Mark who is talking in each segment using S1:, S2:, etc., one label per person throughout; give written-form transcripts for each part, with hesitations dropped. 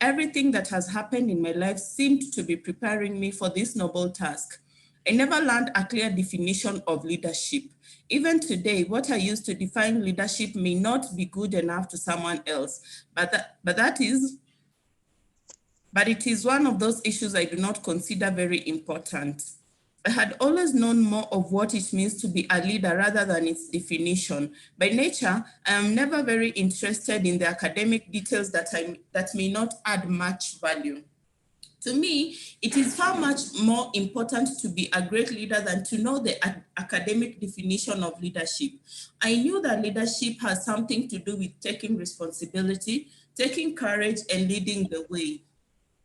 S1: everything that has happened in my life seemed to be preparing me for this noble task. I never learned a clear definition of leadership. Even today, what I use to define leadership may not be good enough to someone else, but it is one of those issues I do not consider very important. I had always known more of what it means to be a leader rather than its definition. By nature, I am never very interested in the academic details that may not add much value. To me, it is far much more important to be a great leader than to know the academic definition of leadership. I knew that leadership has something to do with taking responsibility, taking courage, and leading the way,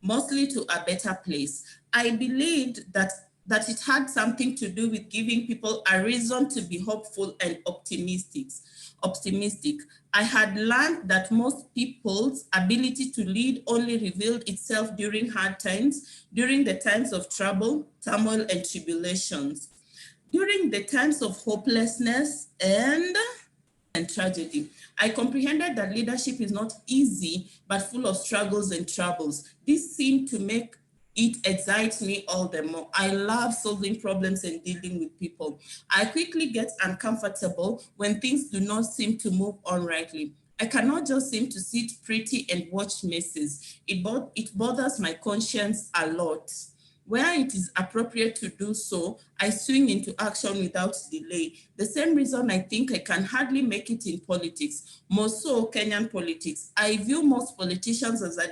S1: mostly to a better place. I believed that it had something to do with giving people a reason to be hopeful and optimistic. I had learned that most people's ability to lead only revealed itself during hard times, during the times of trouble, turmoil, and tribulations, during the times of hopelessness and tragedy. I comprehended that leadership is not easy, but full of struggles and troubles. This seemed to make it excite me all the more. I love solving problems and dealing with people. I quickly get uncomfortable when things do not seem to move on rightly. I cannot just seem to sit pretty and watch messes. It bothers my conscience a lot. Where it is appropriate to do so, I swing into action without delay. The same reason I think I can hardly make it in politics, more so Kenyan politics. I view most politicians as a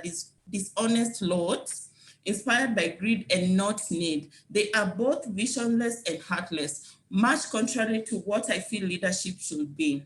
S1: dishonest lots, inspired by greed and not need. They are both visionless and heartless, much contrary to what I feel leadership should be.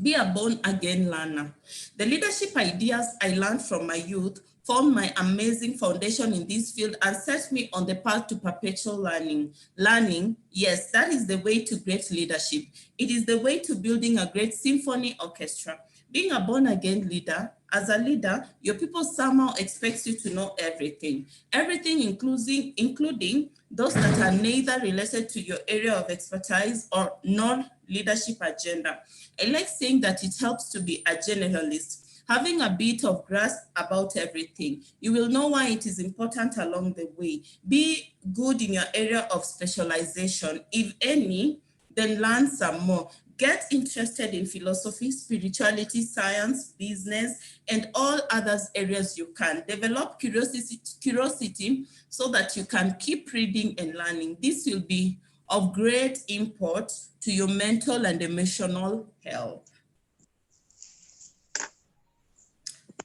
S1: Be a born-again learner. The leadership ideas I learned from my youth formed my amazing foundation in this field and set me on the path to perpetual learning. Learning, yes, that is the way to great leadership. It is the way to building a great symphony orchestra. Being a born-again leader, as a leader, your people somehow expect you to know everything. Everything including those that are neither related to your area of expertise or non-leadership agenda. I like saying that it helps to be a generalist, having a bit of grasp about everything. You will know why it is important along the way. Be good in your area of specialization. If any, then learn some more. Get interested in philosophy, spirituality, science, business, and all other areas you can. Develop curiosity so that you can keep reading and learning. This will be of great import to your mental and emotional health.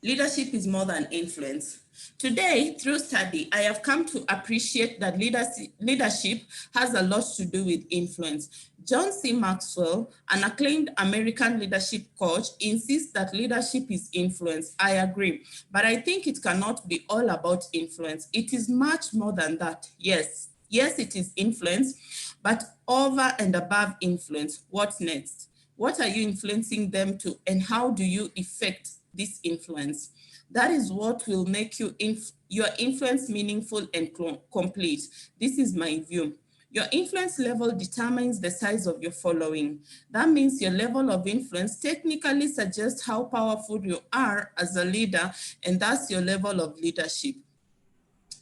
S1: Leadership is more than influence. Today, through study, I have come to appreciate that leadership has a lot to do with influence. John C. Maxwell, an acclaimed American leadership coach, insists that leadership is influence. I agree, but I think it cannot be all about influence. It is much more than that. Yes, it is influence, but over and above influence, what next? What are you influencing them to, and how do you affect this influence? That is what will make your influence meaningful and complete. This is my view. Your influence level determines the size of your following. That means your level of influence technically suggests how powerful you are as a leader, and thus your level of leadership.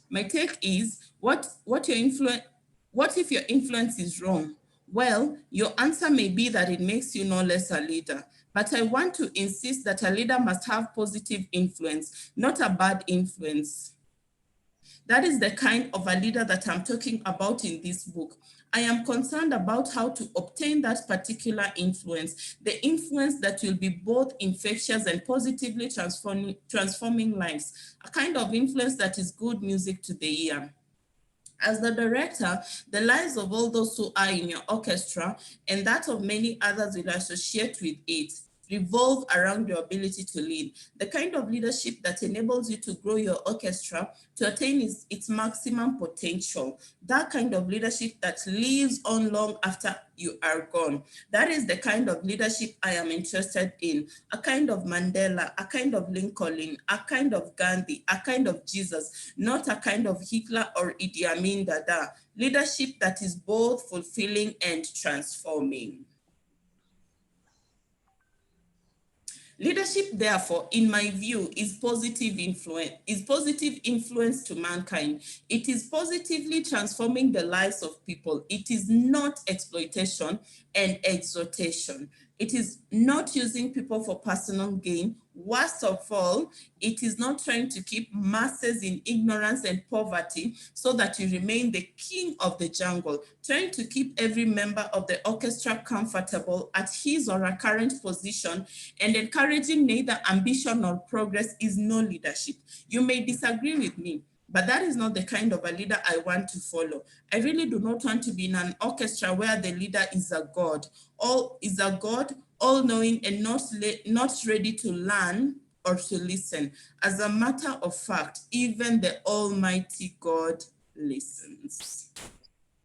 S1: My take is, what if your influence is wrong? Well, your answer may be that it makes you no less a leader. But I want to insist that a leader must have positive influence, not a bad influence. That is the kind of a leader that I'm talking about in this book. I am concerned about how to obtain that particular influence, the influence that will be both infectious and positively transforming lives, a kind of influence that is good music to the ear. As the director, the lives of all those who are in your orchestra and that of many others will associate with it revolve around your ability to lead. The kind of leadership that enables you to grow your orchestra to attain its maximum potential. That kind of leadership that lives on long after you are gone. That is the kind of leadership I am interested in. A kind of Mandela, a kind of Lincoln, a kind of Gandhi, a kind of Jesus, not a kind of Hitler or Idi Amin Dada. Leadership that is both fulfilling and transforming. Leadership, therefore, in my view, is positive influence to mankind. It is positively transforming the lives of people. It is not exploitation and exhortation. It is not using people for personal gain. Worst of all, it is not trying to keep masses in ignorance and poverty so that you remain the king of the jungle. Trying to keep every member of the orchestra comfortable at his or her current position and encouraging neither ambition nor progress is no leadership. You may disagree with me, but that is not the kind of a leader I want to follow. I really do not want to be in an orchestra where the leader is a god, all-knowing and not ready to learn or to listen. As a matter of fact, even the Almighty God listens.